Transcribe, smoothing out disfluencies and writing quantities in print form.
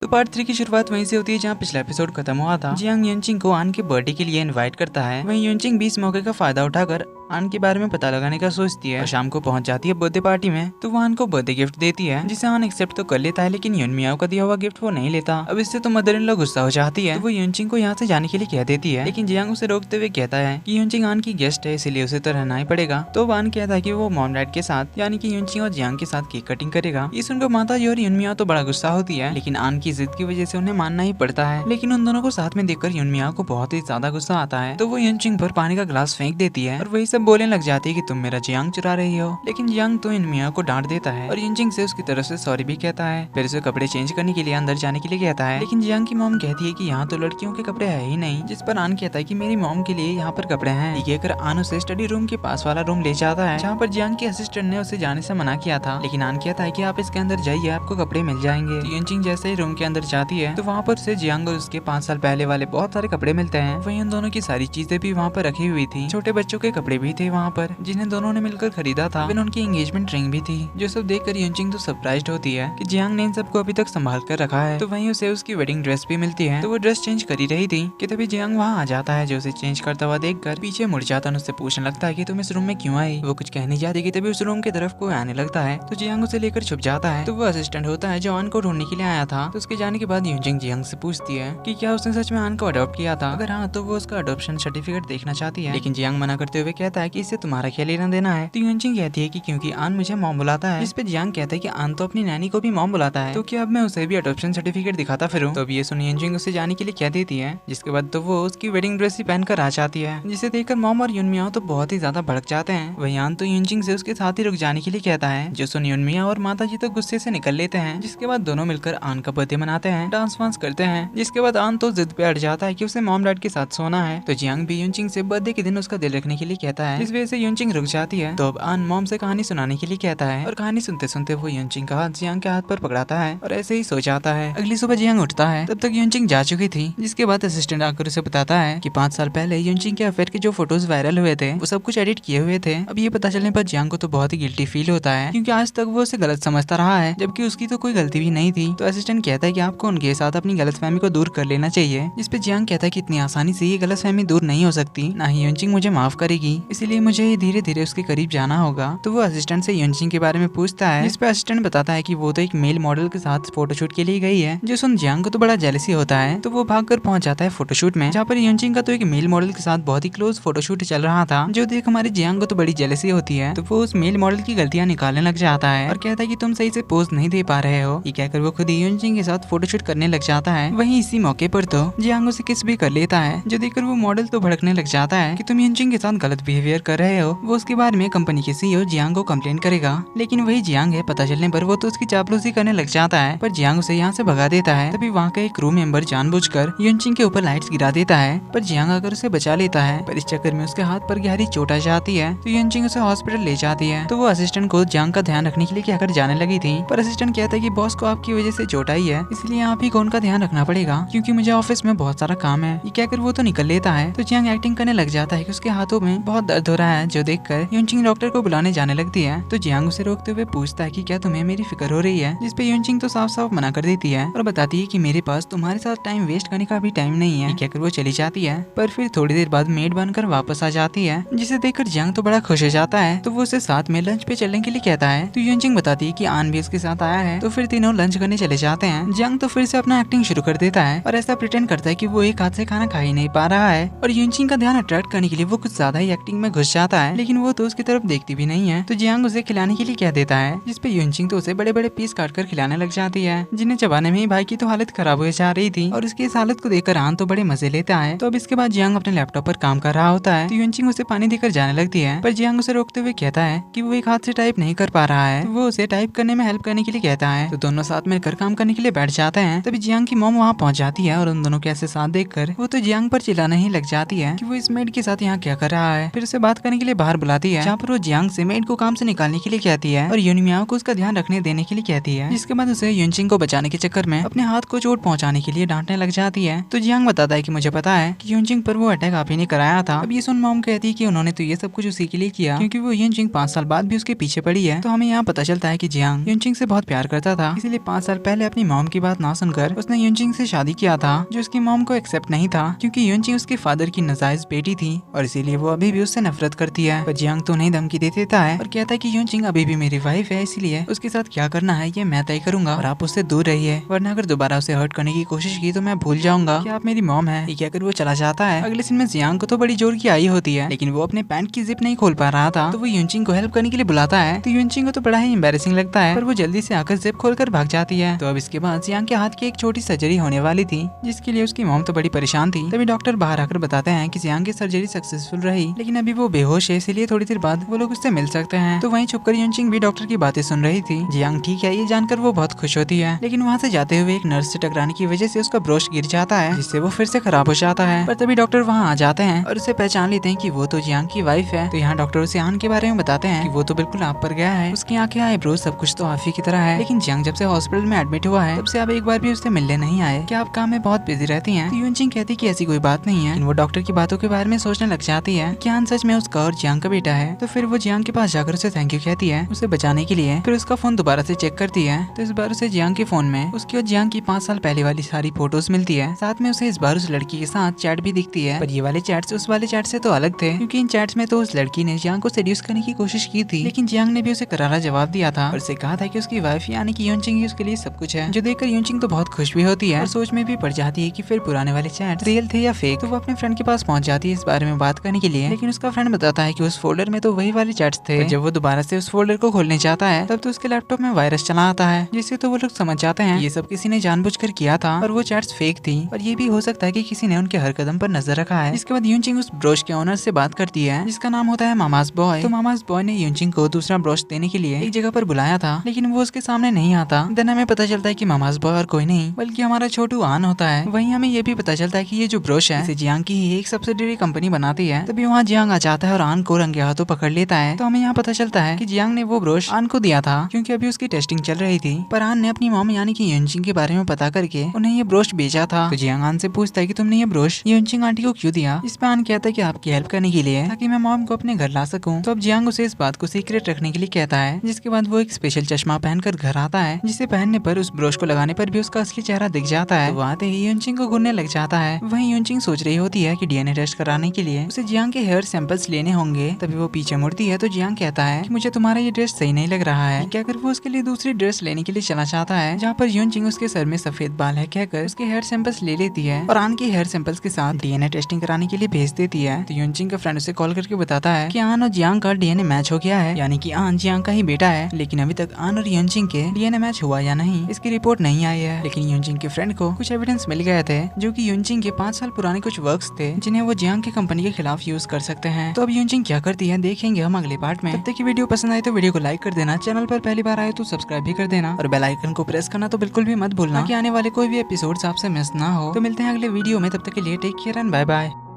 तो पार्ट 3 की शुरुआत वहीं से होती है जहाँ पिछला एपिसोड खत्म हुआ था। जियांग युनचिंग को आन के बर्थडे के लिए इनवाइट करता है। वहीं युनचिंग भी इस मौके का फायदा उठाकर आन के बारे में पता लगाने का सोचती है और शाम को पहुंच जाती है बर्थडे पार्टी में। तो वो आन को बर्थडे गिफ्ट देती है जिसे आन एक्सेप्ट तो कर लेता है, लेकिन युन मियाओ का दिया हुआ गिफ्ट वो नहीं लेता। अब इससे तो मदर इन लॉ गुस्सा हो जाती है। तो वो युनचिंग को यहाँ से जाने के लिए कह देती है, लेकिन जियांग उसे रोकते हुए कहता है कि युनचिंग आन की गेस्ट है, इसलिए उसे तो रहना ही पड़ेगा। तो आन कहता है कि वो मॉम डैड के साथ यानी कि युनचिंग और जियांग के साथ केक कटिंग करेगा। ये सुनकर माता जी और युन मियाओ तो बड़ा गुस्सा होती है, लेकिन आन की जिद की वजह से उन्हें मानना ही पड़ता है। लेकिन उन दोनों को साथ में देखकर युन मियाओ को बहुत ही ज्यादा गुस्सा आता है। तो वो युनचिंग पर पानी का ग्लास फेंक देती है और वही सब बोलने लग जाती है कि तुम मेरा जियांग चुरा रही हो। लेकिन जियांग तो युन मियाओ को डांट देता है और युनचिंग से उसकी तरफ से सॉरी भी कहता है। फिर उसे कपड़े चेंज करने के लिए अंदर जाने के लिए कहता है, लेकिन जियांग की मॉम कहती है कि यहाँ तो लड़कियों के कपड़े है ही नहीं। जिस पर आन कहता है कि मेरी मॉम के लिए यहाँ पर कपड़े हैं। ये कहकर आन उसे स्टडी रूम के पास वाला रूम ले जाता है जहाँ पर जियांग के असिस्टेंट ने उसे जाने से मना किया था। लेकिन आन कहता है कि आप इसके अंदर जाइए, आपको कपड़े मिल जाएंगे। तो युनचिंग जैसे ही रूम के अंदर जाती है तो वहाँ पर उसे जियांग और उसके 5 साल पहले वाले बहुत सारे कपड़े मिलते हैं। वहीं उन दोनों की सारी चीजें भी वहाँ पर रखी हुई थी। छोटे बच्चों के कपड़े भी थे वहाँ पर जिन्हें दोनों ने मिलकर खरीदा था। फिर उनकी एंगेजमेंट रिंग भी थी। जो सब देखकर युनचिंग तो सरप्राइज्ड होती है कि जियांग ने इन सबको अभी तक संभाल कर रखा है। तो वहीं उसे उसकी वेडिंग ड्रेस भी मिलती है। तो वो ड्रेस चेंज कर ही रही थी कि तभी जियांग वहाँ आ जाता है, जो उसे चेंज करता हुआ देखकर पीछे मुड़ जाता है। उससे पूछने लगता है कि तुम इस रूम में क्यों आई। वो कुछ कहने जाती कि तभी उस रूम की तरफ कोई आने लगता है। तो जियांग उसे लेकर छुप जाता है। तो वो असिस्टेंट होता है जो आन को ढूंढने के लिए आया था। तो उसके जाने के बाद युनचिंग जियांग से पूछती है कि क्या उसने सच में आन को अडॉप्ट किया था। अगर हाँ तो वो उसका अडॉप्शन सर्टिफिकेट देखना चाहती है। लेकिन जियांग मना करते हुए कहता है कि इससे तुम्हारा क्या लेना देना है। तो युनचिंग कहती है कि क्योंकि आन मुझे मॉम बुलाता है। इस पे जियांग कहता है कि आन तो अपनी नैनी को भी मॉम बुलाता है, तो क्या अब मैं उसे भी अडॉप्शन सर्टिफिकेट दिखाता फिरूं। तो अब ये सुन युनचिंग उसे जाने के लिए कह देती है, जिसके बाद तो वो उसकी वेडिंग ड्रेस ही पहनकर आ जाती है, जिसे देखकर मॉम और युन मियाओ तो बहुत ही ज्यादा भड़क जाते हैं। वहीं आन तो युनचिंग से उसके साथ ही रुक जाने के लिए कहता है, जो सुन युन मियाओ और माता जी तो गुस्से से निकल लेते हैं। जिसके बाद दोनों मिलकर आन का बर्थडे मनाते हैं, डांस वांस करते हैं। जिसके बाद आन तो जिद पे अड़ जाता है कि उसे मॉम डैड के साथ सोना है। तो जियांग भी युनचिंग से बर्थडे के दिन उसका दिल रखने के लिए कहता है। इस वजह से युनचिंग रुक जाती है। तो अब आन मॉम से कहानी सुनाने के लिए कहता है और कहानी सुनते सुनते वो युनचिंग का हाथ जियांग के हाथ पर पकड़ाता है और ऐसे ही सो जाता है। अगली सुबह जियांग उठता है, तब तक युनचिंग जा चुकी थी। जिसके बाद असिस्टेंट आकर उसे बताता है कि 5 साल पहले युनचिंग के अफेयर के जो फोटोज वायरल हुए थे वो सब कुछ एडिट किए हुए थे। अब ये पता चलने पर जियांग को तो बहुत ही गिल्टी फील होता है, क्योंकि आज तक वो उसे गलत समझता रहा है, जबकि उसकी तो कोई गलती भी नहीं थी। तो असिस्टेंट कहता है कि आपको उनके साथ अपनी गलतफहमी को दूर कर लेना चाहिए। जिस पे जियांग कहता है कि इतनी आसानी से ये गलतफहमी दूर नहीं हो सकती, ना ही युनचिंग मुझे माफ करेगी, इसीलिए मुझे धीरे धीरे उसके करीब जाना होगा। तो वो असिस्टेंट से युनचिंग के बारे में पूछता है, जिस पे असिस्टेंट बताता है कि वो तो एक मेल मॉडल के साथ फोटोशूट के लिए गई है। जो सुन जियांग को तो बड़ा जेलसी होता है। तो वो भागकर पहुंच जाता है फोटोशूट में, जहाँ पर युनचिंग का तो एक मेल मॉडल के साथ बहुत ही क्लोज फोटोशूट चल रहा था। जो देख हमारे जियांग को तो बड़ी जेलसी होती है। तो वो उस मेल मॉडल की गलतियां निकालने लग जाता है और कहता है कि तुम सही से पोज नहीं दे पा रहे हो। ये कहकर वो खुद ही युनचिंग के साथ फोटोशूट करने लग जाता है। वहीं इसी मौके पर तो जियांग उसे किस भी कर लेता है, जो देखकर वो मॉडल तो भड़कने लग जाता है कि तुम युनचिंग के साथ गलत बिहेवियर कर रहे हो। वो उसके बारे में कंपनी के सीईओ जियांग को कंप्लेन करेगा, लेकिन वही जियांग है, पता चलने पर वो तो उसकी चापलूसी करने लग जाता है। पर जियांग उसे यहाँ से भगा देता है। तभी वहाँ का एक क्रू मेंबर जानबूझकर युनचिंग के ऊपर लाइट्स गिरा देता है, पर जियांग आकर उसे बचा लेता है। पर इस चक्कर में उसके हाथ पर गहरी चोट आ जाती है। तो युनचिंग उसे हॉस्पिटल ले जाती है। तो वो असिस्टेंट को जियांग का ध्यान रखने के लिए कहकर जाने लगी थी, पर असिस्टेंट कहता है कि बॉस को आपकी वजह से चोट आई है, इसलिए आप ही को उनका ध्यान रखना पड़ेगा, क्योंकि मुझे ऑफिस में बहुत सारा काम है। ये कहकर वो तो निकल लेता है। तो जियांग एक्टिंग करने लग जाता है कि उसके हाथों में बहुत दर्द हो रहा है, जो देखकर युनचिंग डॉक्टर को बुलाने जाने लगती है। तो जियांग उसे रोकते हुए पूछता है कि क्या तुम्हें मेरी फिक्र हो रही है। जिस पे युनचिंग तो साफ साफ मना कर देती है और बताती है कि मेरे पास तुम्हारे साथ टाइम वेस्ट करने का भी टाइम नहीं है। ये कहकर वो चली जाती है, पर फिर थोड़ी देर बाद मेड बनकर वापस आ जाती है, जिसे देखकर जियांग तो बड़ा खुश हो जाता है। तो वो उसे साथ में लंच पे चलने के लिए कहता है। तो युनचिंग बताती है कि आन भी उसके साथ आया है। तो फिर तीनों लंच करने चले जाते हैं। जियांग तो फिर से अपना एक्टिंग शुरू कर देता है और ऐसा प्रिटेंड करता है कि वो एक हाथ से खाना खा ही नहीं पा रहा है। और युनचिंग का ध्यान अट्रैक्ट करने के लिए वो कुछ ज्यादा ही एक्टिंग में घुस जाता है, लेकिन वो तो उसकी तरफ देखती भी नहीं है। तो जियांग उसे खिलाने के लिए कह देता है, जिसपे युनचिंग तो उसे बड़े बड़े पीस काट कर खिलाने लग जाती है, जिन्हें चबाने में ही भाई की तो हालत खराब हो जा रही थी। और उसकी इस हालत को देखकर आन तो बड़े मजे लेता है। तो अब इसके बाद जियांग अपने लैपटॉप पर काम कर रहा होता है। तो युनचिंग उसे पानी देकर जाने लगती है, पर जियांग उसे रोकते हुए कहता है कि वो एक हाथ से टाइप नहीं कर पा रहा है। तो वो उसे टाइप करने में हेल्प करने के लिए कहता है। तो दोनों साथ मिलकर काम करने के लिए बैठ जाते हैं। तभी जियांग की मॉम वहाँ पहुंच जाती है और उन दोनों के ऐसे साथ देखकर वो तो जियांग पर चिल्लाने ही लग जाती है कि वो इस मेड के साथ यहाँ क्या कर रहा है। फिर उससे बात करने के लिए बाहर बुलाती है, जहाँ पर वो जियांग से मेड को काम से निकालने के लिए कहती है और यूनमियाओ को उसका ध्यान रखने देने के लिए कहती है। जिसके बाद उसे युनचिंग को बचाने के चक्कर में अपने हाथ को चोट पहुंचाने के लिए डांटने लग जाती है। तो जियांग बताता है कि मुझे पता है कि युनचिंग पर वो अटैक आप ही ने कराया था। अब ये सुन मॉम कहती है कि उन्होंने तो ये सब कुछ उसी के लिए किया क्योंकि वो युनचिंग 5 साल बाद भी उसके पीछे पड़ी है। तो हमें यहाँ पता चलता है कि जियांग युनचिंग से बहुत प्यार करता था, इसीलिए 5 साल पहले अपनी मॉम की बात ना सुनकर उसने युनचिंग से शादी किया था, जो उसकी मॉम को एक्सेप्ट नहीं था क्योंकि युनचिंग उसके फादर की नाजायज बेटी थी और इसीलिए वो अभी भी उससे नफरत करती है। पर जियांग तो नहीं धमकी दे देता है और कहता है कि युनचिंग अभी भी मेरी वाइफ है, इसीलिए उसके साथ क्या करना है ये मैं तय करूंगा और आप उससे दूर रहिए, वरना अगर दोबारा उसे हर्ट करने की कोशिश की तो मैं भूल जाऊंगा कि आप मेरी मॉम है। ये अगर वो चला जाता है। अगले सीन में जियांग को तो बड़ी जोर की आई होती है, लेकिन वो अपने पैंट की जिप नहीं खोल पा रहा था, तो वो युनचिंग को हेल्प करने के लिए बुलाता है। तो युनचिंग को तो बड़ा ही एम्बैरेसिंग लगता है, पर वो जल्दी से आकर जिप खोलकर भाग जाती है। तो अब इसके बाद जियांग के हाथ की एक छोटी सर्जरी होने वाली थी, जिसके लिए उसकी मॉम तो बड़ी परेशान थी। तभी डॉक्टर बाहर आकर बताते हैं कि जियांग की सर्जरी सक्सेसफुल रही, लेकिन अभी वो बेहोश है, इसलिए थोड़ी देर बाद वो लोग उससे मिल सकते हैं। तो वहीं छुपकर युनचिंग भी डॉक्टर की बातें सुन रही थी। जियांग ठीक है ये जानकर वो बहुत खुश होती है, लेकिन वहाँ से जाते हुए एक नर्स से टकराने की वजह से उसका ब्रश गिर जाता है, जिससे वो फिर से खराब हो जाता है। पर तभी डॉक्टर वहाँ आ जाते हैं और उसे पहचान लेते हैं कि वो तो जियांग की वाइफ है। तो यहाँ डॉक्टर उसे आन के बारे में बताते हैं कि वो तो बिल्कुल आप पर गया है, उसकी आंखें आईब्रो सब कुछ तो आप ही की तरह है, लेकिन जियांग जब से हॉस्पिटल में एडमिट हुआ है तब से आप एक बार भी उससे मिलने नहीं आए, क्या आप काम में बहुत बिजी रहती हैं? तो युनचिंग कहती कि ऐसी कोई बात नहीं है, वो डॉक्टर की बातों के बारे में सोचने लग जाती है क्या सच में उसका और जियांग का बेटा है। तो फिर वो जियांग के पास जाकर उसे थैंक यू कहती है उसे बचाने के लिए। फिर उसका फोन दोबारा से चेक करती है, तो इस बार उसे जियांग के फोन में उसकी और जियांग की 5 साल पहले वाली सारी फोटोज मिलती है। साथ में उसे इस बार उस लड़की के साथ चैट भी दिखती है, पर ये वाले चैट्स उस वाले चैट से तो अलग थे, क्योंकि इन चैट्स में तो उस लड़की ने जियांग को सेड्यूस करने की कोशिश की थी, लेकिन जियांग ने भी उसे करारा जवाब दिया था और उसे कहा था कि उसकी वाइफ यानी कि युनचिंग ही उसके लिए सब कुछ है। जो देखकर युनचिंग तो बहुत खुश भी होती है और सोच में भी पड़ जाती है कि फिर पुराने वाले चैट रियल थे या फेक। तो वो अपने फ्रेंड के पास पहुंच जाती है इस बारे में बात करने के लिए, लेकिन उसका फ्रेंड बताता है कि उस फोल्डर में तो वही वाले चैट्स थे। जब वो दोबारा से उस फोल्डर को खोलने जाता है तब तो उसके लैपटॉप में वायरस चला आता है, जिससे तो वो लोग समझ जाते हैं ये सब किसी ने जानबूझकर किया था और वो चैट्स फेक थी, और ये भी हो सकता है कि किसी ने उनके हर कदम पर नजर रखा है। इसके बाद युनचिंग उस ब्रोश के ओनर से बात करती है जिसका नाम होता है मामाज बॉय। तो मामाज बॉय ने युनचिंग को दूसरा ब्रोश देने के लिए एक जगह पर बुलाया था, लेकिन वो उसके सामने नहीं आता। देन हमें पता चलता है कि मामाज बॉय और कोई नहीं बल्कि हमारा छोटू आन होता है। वहीं हमें ये भी पता चलता है कि ये जो ब्रोश है इसे जियांग की ही एक सब्सिडियरी कंपनी बनाती है। तभी वहाँ जियांग आ जाता है और आन को रंगे हाथों पकड़ लेता है। तो हमें यहाँ पता चलता है कि जियांग ने वो ब्रोश आन को दिया था क्योंकि अभी उसकी टेस्टिंग चल रही थी, पर आन ने अपनी मॉम यानी कि युनचिंग के बारे में पता करके उन्हें ये ब्रोश बेचा था। तो जियांग आन से पूछता है कि तुमने ये ब्रोश युनचिंग आंटी को क्यों दिया? इस पे आन कहता है कि आपकी हेल्प करने के लिए, ताकि मैं मॉम को अपने घर ला सकूं। तो अब जियांग उसे इस बात को सीक्रेट रखने के लिए कहता है, जिसके बाद वो एक स्पेशल चश्मा पहनकर घर आता है, जिसे पहनने पर उस ब्रोश को लगाने पर भी उसका असली चेहरा दिख जाता है। तो वो आते ही युनचिंग को घूरने लग जाता है। वहीं युनचिंग सोच रही होती है कि डीएनए टेस्ट कराने के लिए उसे जियांग के हेयर सैंपल्स लेने होंगे। तभी वो पीछे मुड़ती है तो जियांग कहता है कि मुझे तुम्हारा ये ड्रेस सही नहीं लग रहा है। क्या कर वो उसके लिए दूसरी ड्रेस लेने के लिए चला जाता है, जहाँ पर युनचिंग उसके सर में सफेद बाल है कहकर उसके हेयर सैंपल्स ले लेती है और आन के हेयर सैंपल्स के साथ डीएनए टेस्टिंग कराने के लिए भेज देती है। तो युनचिंग का फ्रेंड उसे कॉल करके बताता है कि आन और जियांग का डीएनए मैच हो गया है, यानी कि आन जियांग का ही बेटा है। लेकिन अभी तक आन और युनचिंग के डीएनए मैच हुआ या नहीं इसकी रिपोर्ट नहीं आई है। लेकिन युनचिंग के फ्रेंड को कुछ एविडेंस मिल गए थे, जो कि युनचिंग के 5 साल पुराने कुछ वर्क्स थे जिन्हें वो जियांग की कंपनी के खिलाफ यूज कर सकते हैं। तो अब युनचिंग क्या करती है देखेंगे हम अगले पार्ट में। तब तक की वीडियो पसंद आए तो वीडियो को लाइक कर देना, चैनल पर पहली बार आए तो सब्सक्राइब भी कर देना और बेल आइकन को प्रेस करना तो बिल्कुल भी मत भूलना कि आने वाले कोई भी एपिसोड्स आपसे मिस ना हो। तो मिलते हैं अगले वीडियो में, तब तक के लिए take care and bye bye.